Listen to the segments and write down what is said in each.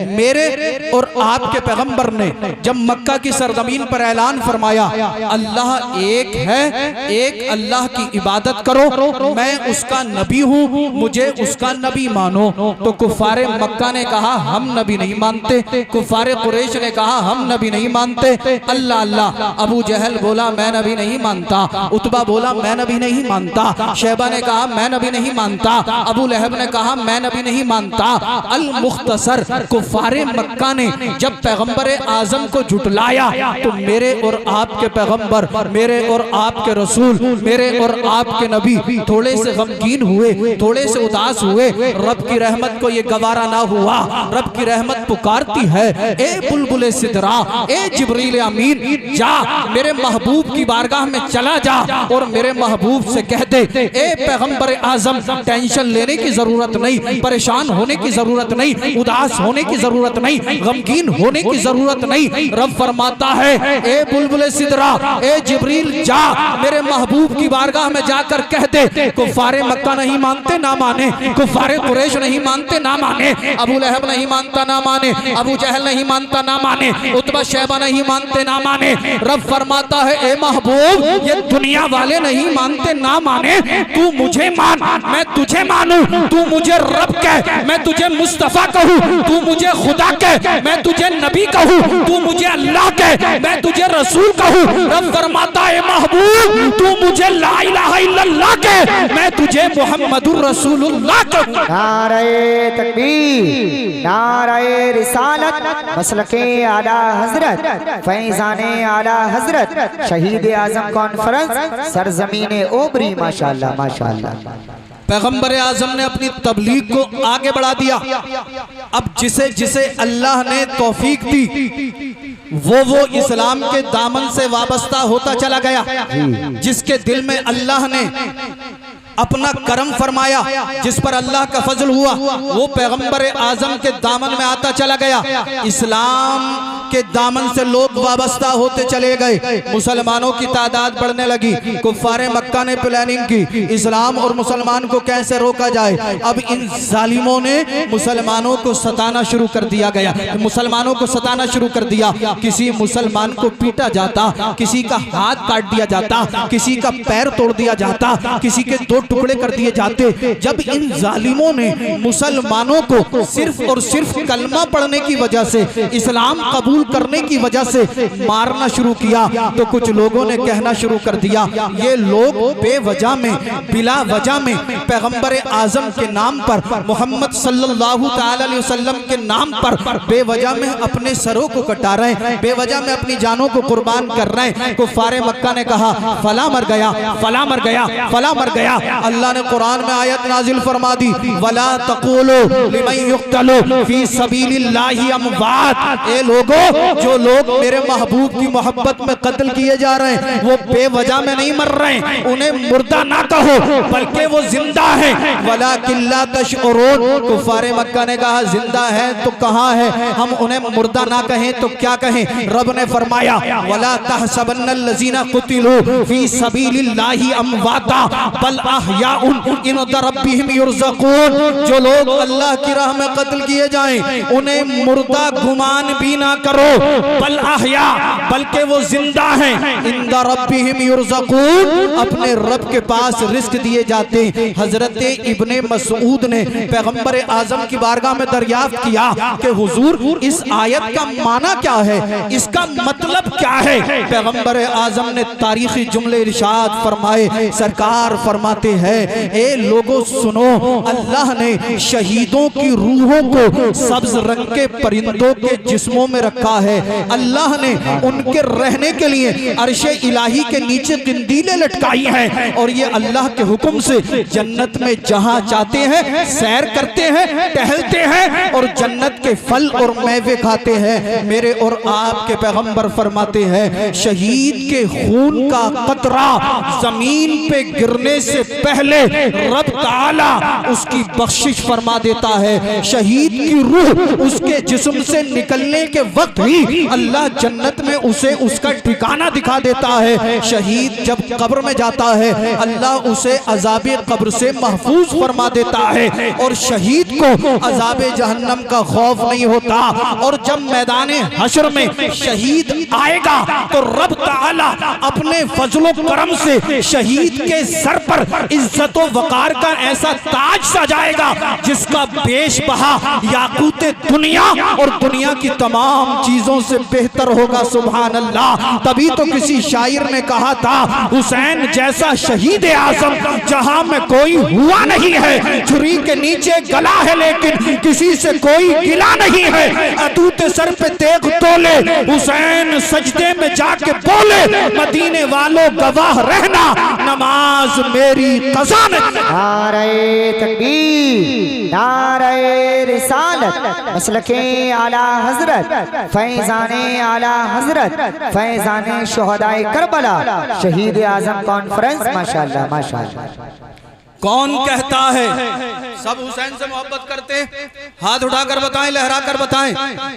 मेरे और आपके पैगंबर ने जब मक्का की सरजमीन पर ऐलान फरमाया अल्लाह एक है, एक अल्लाह की इबादत करो, मैं उसका नबी हूँ, मुझे उसका नबी मानो, तो कुफारे मक्का ने कहा हम नबी नहीं मानते, कुफारे कुरैश ने कहा हम नबी नहीं मानते। अल्लाह अल्लाह। अबू जहल बोला मैं नबी नहीं मानता, उतबा बोला मैं नबी नहीं मानता, शैबा ने कहा मैं नबी नहीं मानता, अबू लहब ने कहा मैं नबी नहीं मानता। अल मुख्तसर कुफारे मक्का ने जब पैगंबर आजम को झुटलाया तो मेरे और आपके पैगंबर, मेरे और आपके रसूल, मेरे और आपके नबी थोड़े से गमगीन हुए, थोड़े से उदास हुए। रब की रहमत को ये गवारा ना हुआ। रब की रहमत पुकारती है ए बुलबुल सिदरा, ए जिब्रील अमीन, जा मेरे महबूब की बारगाह में चला जा और मेरे महबूब से कह दे ए पैगंबर आजम टेंशन लेने की जरूरत नहीं, परेशान होने की जरूरत नहीं, उदास होने की जरूरत नहीं, गमगीन होने की जरूरत नहीं। रब फरमाता है ए बुलबुल सिदरा, ए जिब्रील जा मेरे महबूब की बारगाह में जाकर कह दे कुफारे मक्का नहीं मानते ना माने, कुफारे कुरैश नहीं मानते ना माने, अबू लहब नहीं मानता ना माने, अबू जहल नहीं मानता ना माने, उतबा शैबा नहीं मानते ना माने। रब फरमाता है ए महबूब ये दुनिया वाले नहीं मानते ना माने, तू मुझे मान, मैं तुझे मानूं, तू मुझे रब कह, मैं तुझे मुस्तफा कहूं, तू मुझे खुदा कह, मैं तुझे नबी कहूं, तू मुझे अल्लाह कह, मैं तुझे रसूल कहूं। रब फरमाता है महबूब तू मुझे ला इलाहा इल्लल्लाह कह, मैं तुझे मुहम्मदुर रसूलुल्लाह कहूं। नारे तकबीर, नारे रिसालत, मसलके आला हजरत, फैजाने आला हजरत, शहीद आजम कॉन्फ्रेंस, सरजमीन ओबरी। माशाअल्लाह माशाअल्लाह। पैगंबर आजम ने अपनी तबलीग को आगे बढ़ा दिया। अब जिसे जिसे अल्लाह ने तौफीक दी वो इस्लाम के दामन से वाबस्ता होता चला गया। जिसके दिल में अल्लाह ने अपना करम फरमाया, जिस पर अल्लाह का फजल हुआ, वो पैगंबर आजम के दामन में आता चला गया। इस्लाम के दामन से लोग वाबस्ता होते चले गए। मुसलमानों की तादाद बढ़ने लगी। कुफ्फारे मक्का ने प्लानिंग की इस्लाम और मुसलमान को कैसे रोका जाए। अब इन जालिमों ने मुसलमानों को सताना शुरू कर दिया गया, मुसलमानों को सताना शुरू कर दिया। किसी मुसलमान को पीटा जाता, किसी का हाथ काट दिया जाता, किसी का पैर तोड़ दिया जाता, किसी के दो टुकड़े कर दिए जाते। जब इन जालिमों ने मुसलमानों को सिर्फ और सिर्फ कलमा पढ़ने की वजह से, इस्लाम कबूल करने की वजह से मारना शुरू किया, तो कुछ लोगों ने कहना शुरू कर दिया ये लोग बेवजह में, बिला वजह में पैगंबर आजम के नाम पर, मोहम्मद सल्लल्लाहु ताला अलैहि वसल्लम के नाम पर बेवजह में अपने सरों को कटा रहे हैं, बेवजह में अपनी जानों को कुर्बान कर रहे हैं। कुफारे मक्का ने कहा फला मर गया, फला मर गया, फला मर गया। अल्लाह ने कुरान में आयत नाजिल फरमा दी वला तक़ूलू लिमन युक़्तलू फी सबीलिल्लाहि अमवात। ए लोगो, जो लोग मेरे महबूब की मोहब्बत में कत्ल किए जा रहे हैं वो बेवजह में नहीं मर रहे हैं, उन्हें मुर्दा ना कहो बल्कि वो जिंदा है। वलाकिन ला तशउरून। कुफारे मक्का ने कहा जिंदा है तो कहाँ है, हम उन्हें मुर्दा ना कहें तो क्या कहें। रब ने फरमाया वला तहसबन्नल्लज़ीना कुतिलू फी सबीलिल्लाहि अमवाता बल अहयाउन इंदा रब्बिहिम युरज़क़ून। जो लोग अल्लाह की राह में कत्ल किए जाएं उन्हें मुर्दा गुमान भी ना करो, बल अहया, बल्कि वो जिंदा हैं। इंदा रब्बिहिम युरज़क़ून, अपने रब के पास रिस्क दिए जाते हैं। हजरत इब्ने मसऊद ने पैगंबर आजम की बारगाह में दरियाफ्त किया कि हुजूर इस आयत का माना क्या है, इसका मतलब क्या है। पैगंबर आजम ने तारीखी जुमले इरशाद फरमाए। सरकार फरमाते हैं ए लोगों सुनो, अल्लाह ने शहीदों की रूहों को सब्ज रंग के परिंदों के जिस्मों में रखा है। अल्लाह ने उनके रहने के लिए अर्शे इलाही के नीचे किंदीलें लटकाई हैं और ये अल्लाह के हुक्म से जन्नत में जहां चाहते हैं सैर करते हैं, टहलते हैं और जन्नत के फल और मेवे खाते हैं। मेरे और आपके पैगंबर फरमाते हैं शहीद के खून का कतरा जमीन पे गिरने से पहले रब ताला उसकी बख्शिश फरमा देता है। शहीद की रूह उसके जिस्म से निकलने के वक्त वक्त ही अल्लाह जन्नत में उसे उसका ठिकाना दिखा देता है। शहीद जब कब्र में जाता है अल्लाह उसे अज़ाबे कब्र से महफूज फरमा देता है और शहीद को अज़ाबे जहन्नम का खौफ नहीं होता। और जब मैदाने हश्र में शहीद आएगा तो रब ताला अपने फजलो करम से शहीद के सर पर इज्जत व वकार का ऐसा ताज सजाएगा जिसका पेश बहा याकूत दुनिया और दुनिया की तमाम चीजों से बेहतर होगा। सुभान अल्लाह। तभी तो किसी शायर ने कहा था, हुसैन जैसा शहीद आज़म जहां में कोई हुआ नहीं है। छुरी के नीचे गला है लेकिन किसी से कोई गिला नहीं है। अतूत सर पे तेग तोले हुसैन सजदे में जाके बोले, मदीने वालों गवाह रहना नमाज मेरी कज़ा नहीं। नारे तकबीर, नारे रिसालत, मसलके आला हजरत, फैजाने आला हजरत, फैजाने शुहदाए करबला, शहीद आजम कॉन्फ्रेंस। माशाअल्लाह माशाअल्लाह। कौन कहता है सब हुसैन से मोहब्बत करते? हाथ उठाकर बताएं, लहरा कर बताएं।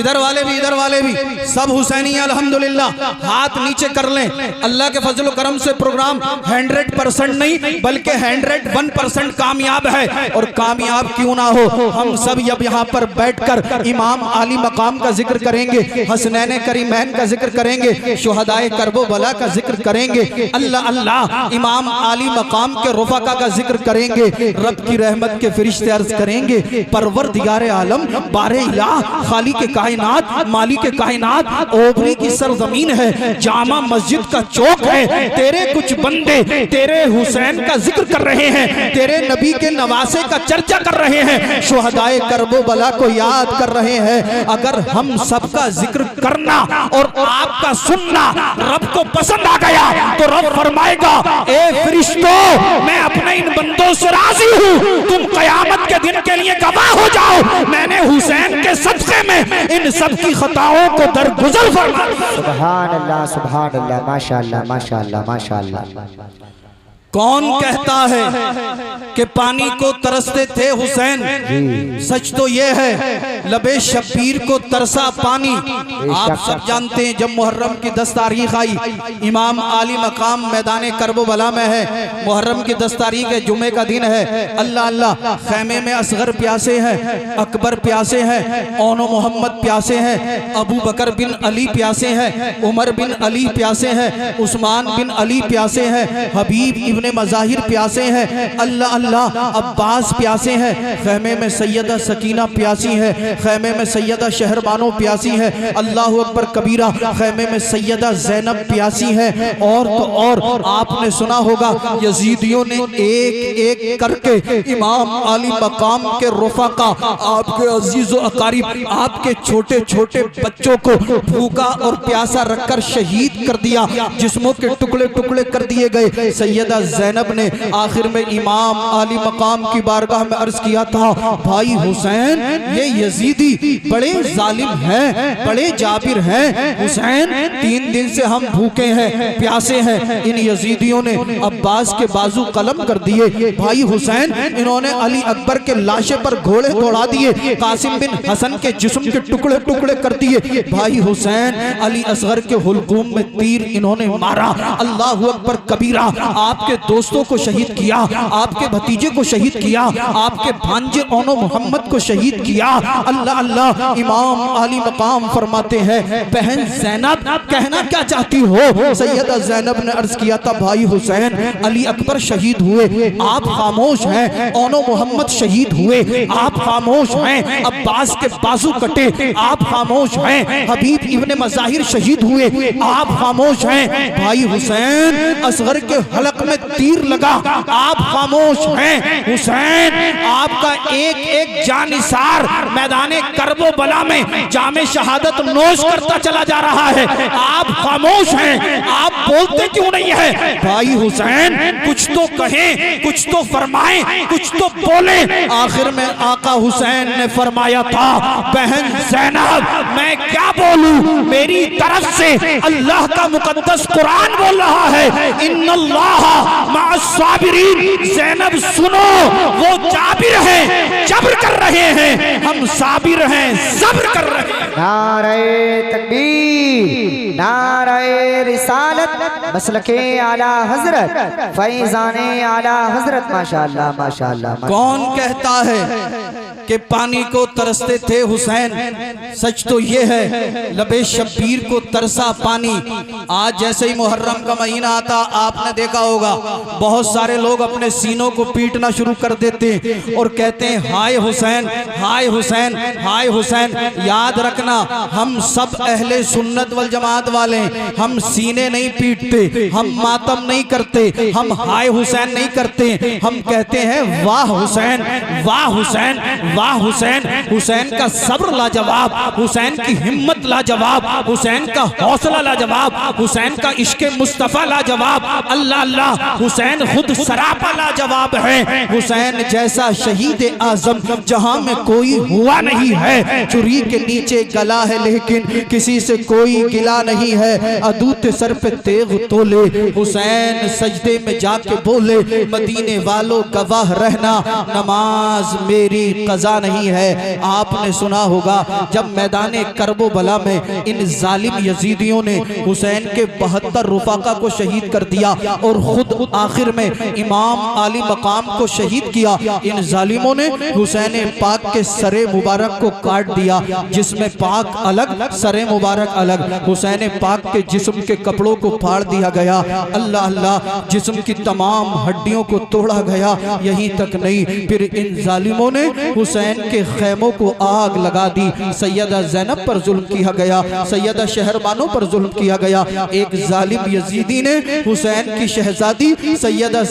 इधर वाले भी सब हुसैनी अल्हम्दुलिल्लाह। हाथ नीचे कर लें। अल्लाह के फजल करम से प्रोग्राम 100% नहीं बल्कि 101% कामयाब है। और कामयाब क्यों ना हो, हम सब अब यहाँ पर बैठकर इमाम आली मकाम का जिक्र करेंगे, हसनैन करीमैन का जिक्र करेंगे, शुहदाए करबला का जिक्र करेंगे, अल्लाह अल्लाह इमाम आली मकाम के रुफका का जिक्र करेंगे। रब की रहमत के फरिश्ते अर्ज करेंगे, परवरदिगार आलम बारे इलाह खाली के कायनात मालिक के कायनात ओबरी की सरजमीन है, जामा मस्जिद का चौक है। तेरे कुछ बंदे तेरे हुसैन का जिक्र कर रहे हैं, तेरे नबी के नवासे का चर्चा कर रहे हैं, शुहदाए करबला को याद कर रहे हैं। अगर हम सबका जिक्र करना और आपका सुनना रब को पसंद आ गया तो रब फरमाएगा, ए फरिश्तों मैं अपने इन बंदों से राजी हूँ, तुम कयामत के दिन के लिए गवाह हो जाओ। मैंने हुसैन के सदक़े में इन सब की खताओं को दरगुजर फरमा। सुभान अल्लाह सुभान अल्लाह, माशाअल्लाह माशाअल्लाह माशाअल्लाह। कौन कहता है कि पानी को तरसते थे हुसैन? सच तो यह है लबे शब्बीर को तरसा पानी। आप सब जानते हैं जब मुहर्रम की 10 तारीख आई, इमाम आली मकाम मैदान करबला में है। मुहर्रम की 10 तारीख है, जुमे का दिन है। अल्लाह अल्लाह खैमे में असगर प्यासे हैं, अकबर प्यासे हैं, ओनो मोहम्मद प्यासे हैं, अबू बकर बिन अली प्यासे हैं, उमर बिन अली प्यासे हैं, उस्मान बिन अली प्यासे हैं, हबीब इब्ने मज़ाहिर प्यासे हैं, अल्लाह अल्लाह अब्बास प्यासे हैं। खैमे में सैयदा सकीना प्यासी है, खैमे में सैयदा शहरबानो प्यासी है, अल्लाह अकबर कबीरा। खैमे में सैयदा ज़ैनब प्यासी है। और तो और आपने सुना होगा यजीदियों ने एक एक करके इमाम आली मकाम के रुफका, आपके अजीज़ व अकारिब, आपके छोटे छोटे बच्चों को भूखा और प्यासा रखकर शहीद कर दिया, जिस्मों के टुकड़े टुकड़े कर दिए गए। सैयदा ज़ैनब ने आखिर में इमाम आली मकाम की बारगाह में अर्ज किया था, भाई हुसैन ये यजीदी बड़े जालिम हैं, बड़े जाबिर हैं। हुसैन 3 दिन से हम भूखे हैं, प्यासे हैं। इन यजीदियों ने अब्बास के बाजू कलम कर दिए। भाई हुसैन इन्होंने अली अकबर के लाशे पर घोड़े दौड़ा दिए, कासिम बिन हसन के जिस्म के टुकड़े टुकड़े कर दिए। भाई हुसैन अली असगर के हुलकूम में तीर इन्होंने मारा। अल्लाह अकबर कबीरा। आपके दोस्तों को शहीद किया, आपके भतीजे को शहीद किया, आपके भांजे ओनो मोहम्मद को शहीद किया। अल्लाह अल्लाह इमाम आली मकाम फरमाते हैं, बहन ज़ैनब कहना क्या चाहती हो? सैयदा ज़ैनब ने अर्ज किया था, भाई हुसैन अली अकबर शहीद हुए, आप खामोश हैं। ओनो मोहम्मद शहीद हुए, आप खामोश हैं। अब्बास के बाजू कटे, आप खामोश हैं। हबीब इब्ने मज़ाहिर शहीद हुए, आप खामोश हैं। भाई हुसैन असगर के हलक में तीर लगा, आप खामोश हैं। हुसैन आपका एक एक जानिसार मैदाने करबला में जामे शहादत नोश करता चला जा रहा है, आप खामोश हैं। आप बोलते क्यों नहीं है? भाई हुसैन कुछ तो कहें, कुछ तो फरमाएं, कुछ तो बोले। आखिर में आका हुसैन ने फरमाया था, बहन ज़ैनब मैं क्या बोलूं, मेरी तरफ से अल्लाह का मुकद्दस कुरान बोल रहा है, इन्नल्लाह माअस-साबिरीन। ज़ैनब सुनो, वो जाबिर हैं, जब्र कर रहे हैं, हम साबिर हैं, सब्र कर रहे हैं। नारे तकबीर, नारे रिसालत, मसलके आला हजरत, फैजाने आला हजरत। माशाअल्लाह माशाअल्लाह। कौन कहता है कि पानी को तरसते थे हुसैन? सच तो ये है लबे शब्बीर को तरसा पानी। आज जैसे ही मुहर्रम का महीना आता आपने देखा होगा बहुत सारे लोग अपने सीनों को पीटना शुरू कर देते हैं और कहते हैं हाय हुसैन, हाय हुसैन, हाय हुसैन। याद रखना हम सब अहले सुन्नत वल जमात वाले, हम सीने नहीं पीटते, हम मातम नहीं करते, हम हाय हुसैन नहीं करते, हम कहते हैं वाह हुसैन, वाह हुसैन, वाह हुसैन। हुसैन का सब्र लाजवाब, हुसैन की हिम्मत लाजवाब, हुसैन का हौसला लाजवाब, हुसैन का इश्क मुस्तफा लाजवाब। अल्लाह अल्लाह, हुसैन खुद सरापा लाजवाब है। हुसैन जैसा शहीद आजम जहां में कोई हुआ नहीं है। चुरी के नीचे गला है लेकिन किसी से कोई गिला नहीं है। अदूत सर पे तेग तोले, हुसैन सजदे में जाके बोले मदीने वालों गवाह रहना, नमाज मेरी कज़ा नहीं है। आपने सुना होगा जब मैदान करबो बला में इन जालिम यजीदियों ने हुसैन के 72 रुफाका को शहीद कर दिया और खुद आखिर में इमाम आली मकाम को शहीद किया। इन जालिमों ने हुसैन पाक के सरे मुबारक को काट दिया, जिसमें पाक अलग सरे मुबारक अलग। हुसैन पाक के जिस्म के कपड़ों को फाड़ दिया गया। अल्लाह अल्लाह, जिस्म की तमाम हड्डियों को तोड़ा गया। यहीं तक नहीं, फिर इन जालिमों ने हुसैन के खैमों को आग लगा दी। सैयदा जैनब पर जुल्म किया गया, सैयदा शहरबानों पर जुल्म किया गया। एक जालिम यजीदी ने हुसैन की शहजादी सैयदा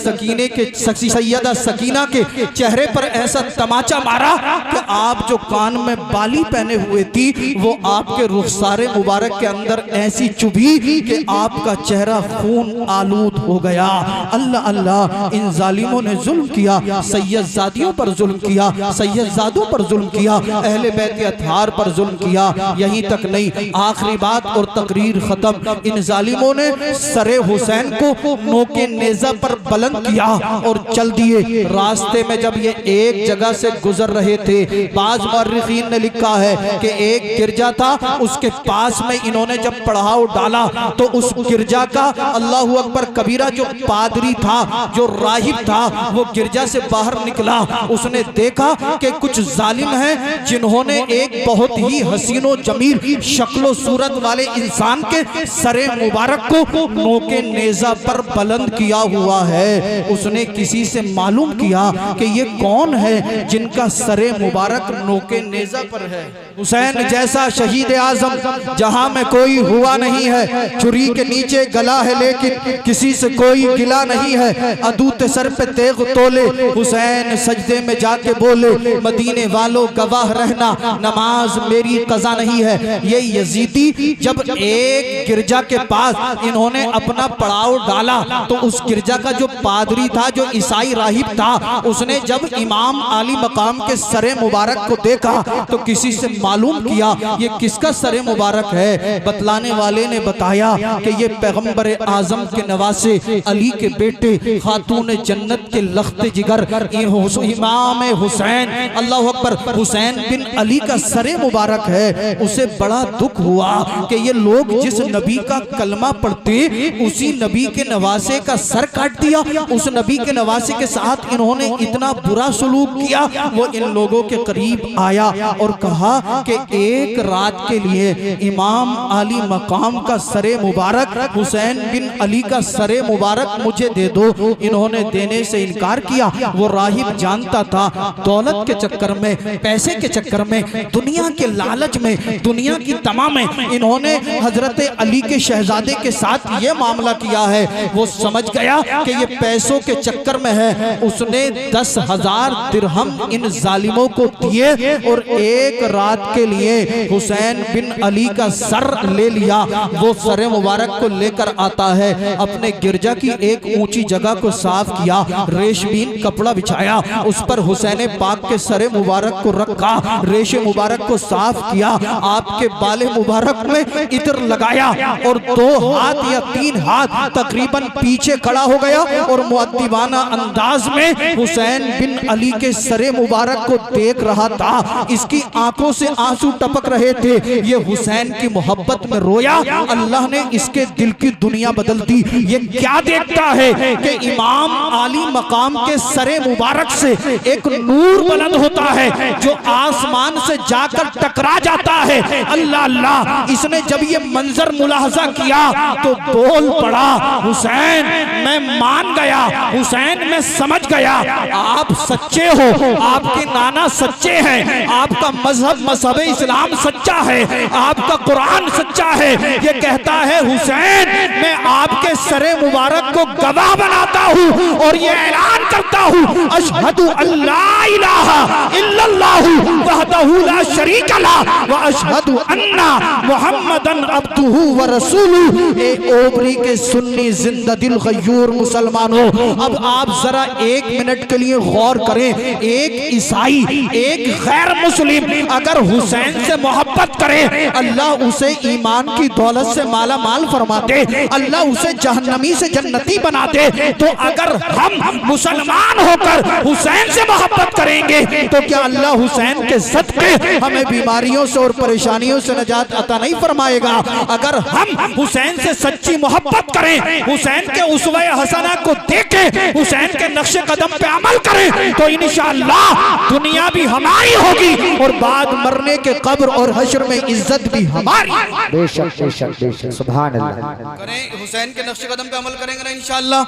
सकीना के चेहरे पर ऐसा तमाचा मारा कि आप जो कान में बाली पहने हुए थी वो आपके रुखसारे मुबारक के अंदर ऐसी चुभी कि आपका चेहरा खून आलूद हो गया। अल्लाह अल्लाह, इन जालिमों ने जुल्म किया, सैयदजादियों पर जुल्म किया, सैयदजादों पर जुल्म किया, अहले बैत अतहार पर जुल्म किया। यहीं तक नहीं, आखिरी बात और तकरीर खत्म। इन जालिमों ने सरे हुसैन को नोके नेजा पर बुलंद किया और चल दिए। रास्ते में जब ये एक जगह से गुजर रहे थे, बाज मुअर्रिखीन ने लिखा है कि एक गिरजा था, उसके पास में इन्होंने जब पड़ाव डाला तो उस गिरजा का अल्लाहु अकबर कबीरा जो पादरी था, जो राहिब था, वो गिरजा से बाहर निकला। उसने देखा कि कुछ जालिम हैं जिन्होंने एक बहुत ही हसीनो जमील शक्लो सूरत वाले इंसान के सरे मुबारक को नोके नेजा पर बुलंद किया हुआ है। उसने किसी से मालूम किया कि ये कौन है जिनका सरे मुबारक नोके नेजा पर है। हुसैन जैसा शहीद आजम जहां में कोई हुआ नहीं है। छुरी के नीचे गला है लेकिन किसी से कोई गिला नहीं है। अदूत सर पे तेग तोले, हुसैन सजदे में जाके बोले मदीने वालों गवाह रहना, नमाज मेरी कज़ा नहीं है। ये यजीदी जब एक गिरजा के पास इन्होंने अपना पड़ाव डाला तो उस गिरजा का जो पादरी था, जो ईसाई राहिब था, उसने जब इमाम आली मकाम के सरे मुबारक को देखा तो किसी से मालूम किया ये किसका सरे मुबारक है। बतलाने वाले ने बताया कि ये पैगंबर आजम के नवासे अली के बेटे खातून जन्नत के लख्त जिगर इमाम हुसैन, अल्लाह अकबर, हुसैन बिन अली का सरे मुबारक है। उसे बड़ा दुख हुआ कि ये लोग जिस नबी का कलमा पढ़ते उसी नबी के नवासे का सर काट दिया। उस नबी के नवासे के साथ इन्होंने इतना बुरा सलूक किया। वो इन लोगों के करीब आया और कहा कि एक रात के लिए इमाम आली मकाम का सरे मुबारक, हुसैन बिन अली का सरे मुबारक मुझे दे दो। इन्होंने देने से इनकार किया। वो राहिब जानता था दौलत के चक्कर में, पैसे के चक्कर में, दुनिया के लालच में, दुनिया की तमाम में इन्होंने हजरत अली के शहजादे के साथ ये मामला किया है। वो समझ गया कि ये पैसों के चक्कर में है। उसने 10,000 दिरहम इन जालिमों को दिए और एक रात के लिए हुसैन बिन अली का सर ले लिया। वो सरे मुबारक को लेकर आता है, अपने गिरजा की एक ऊंची जगह को साफ किया, रेशमीन कपड़ा बिछाया, उस पर हुसैन पाक के सरे मुबारक को रखा, रेशे मुबारक को साफ किया, आपके बाले मुबारक में इत्र लगाया और 2 हाथ या 3 हाथ तकरीबन पीछे खड़ा हो गया और मुअद्दिबाना अंदाज में हुसैन बिन अली के सरे मुबारक को देख रहा था। इसकी आंखों से आंसू टपक रहे थे, ये हुसैन की मोहब्बत में रोया। अल्लाह ने इसके दिल की दुनिया बदल दी। ये क्या देखता है कि इमाम आली मकाम के सरे मुबारक से एक नूर बुलंद होता है जो आसमान से जाकर टकरा जाता है। अल्लाह अल्लाह, इसने जब ये मंजर मुलाहजा किया तो बोल पड़ा, हुसैन मैं मान गया, हुसैन मैं समझ गया, आप सच्चे हो, आपके नाना सच्चे हैं, आपका मजहब इस्लाम सच्चा है, आपका कुरान सच्चा है। ये कहता है हुसैन मैं आपके सरे मुबारक को गवाह बनाता हूँ और ये ऐलान करता हूँ, अशहदु अल्ला इलाहा इल्लल्लाहु वहदहु ला शरीका लह व अशहदु अन्ना मुहम्मदन अब्दुहु व रसूलुहु। ए ओबरी के सुन्नी जिंदा दिल गयूर मुसलमानों, अब आप जरा एक मिनट के लिए गौर करें। एक ईसाई, एक गैर मुस्लिम अगर हुसैन से मोहब्बत करे, अल्लाह उसे ईमान की दौलत से माला माल फरमाते, अल्लाह उसे जहन्नमी से जन्नती बनाते। तो अगर हम मुसलमान होकर हुसैन से मोहब्बत करेंगे तो क्या अल्लाह हुसैन के सदके हमें बीमारियों से और परेशानियों से निजात अता नहीं फरमाएगा? अगर हम हुसैन से सच्ची मोहब्बत करें, हुसैन के उसवे हसना को देखें, हुसैन के नक्शे कदम पे अमल करें तो इंशाअल्लाह दुनिया भी हमारी होगी और बाद मरने के कब्र और हश्र में इज्जत भी हमारी। बेशक बेशक बेशक, सुभान अल्लाह। करें हुसैन के नक्शे कदम पे अमल करेंगे ना इंशाअल्लाह।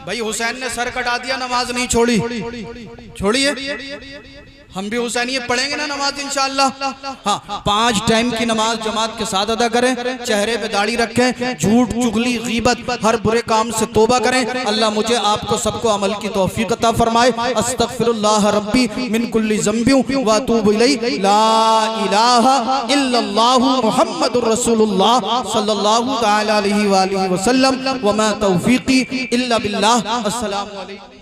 भाई हुसैन ने सर कटा दिया, नमाज नहीं छोड़िए, हम भी हुसैनियत पढ़ेंगे ना नमाज इंशाअल्लाह। हाँ, 5 टाइम की नमाज जमात के साथ अदा करें, चेहरे पे दाढ़ी रखें, झूठ चुगली गीबत हर बुरे काम से तौबा करें। अल्लाह मुझे आपको सबको अमल की तौफीक अता फरमाए। अस्तगफिरुल्लाह रब्बी मिन कुल्ली ज़ंबिन व अतूबु इलैहि, ला इलाहा इल्लल्लाहु मुहम्मदुर रसूलुल्लाह सल्लल्लाहु तआला अलैहि व आलिहि वसल्लम, व मा तौफीकी इल्ला बिल्लाह। अस्सलामु अलैकुम।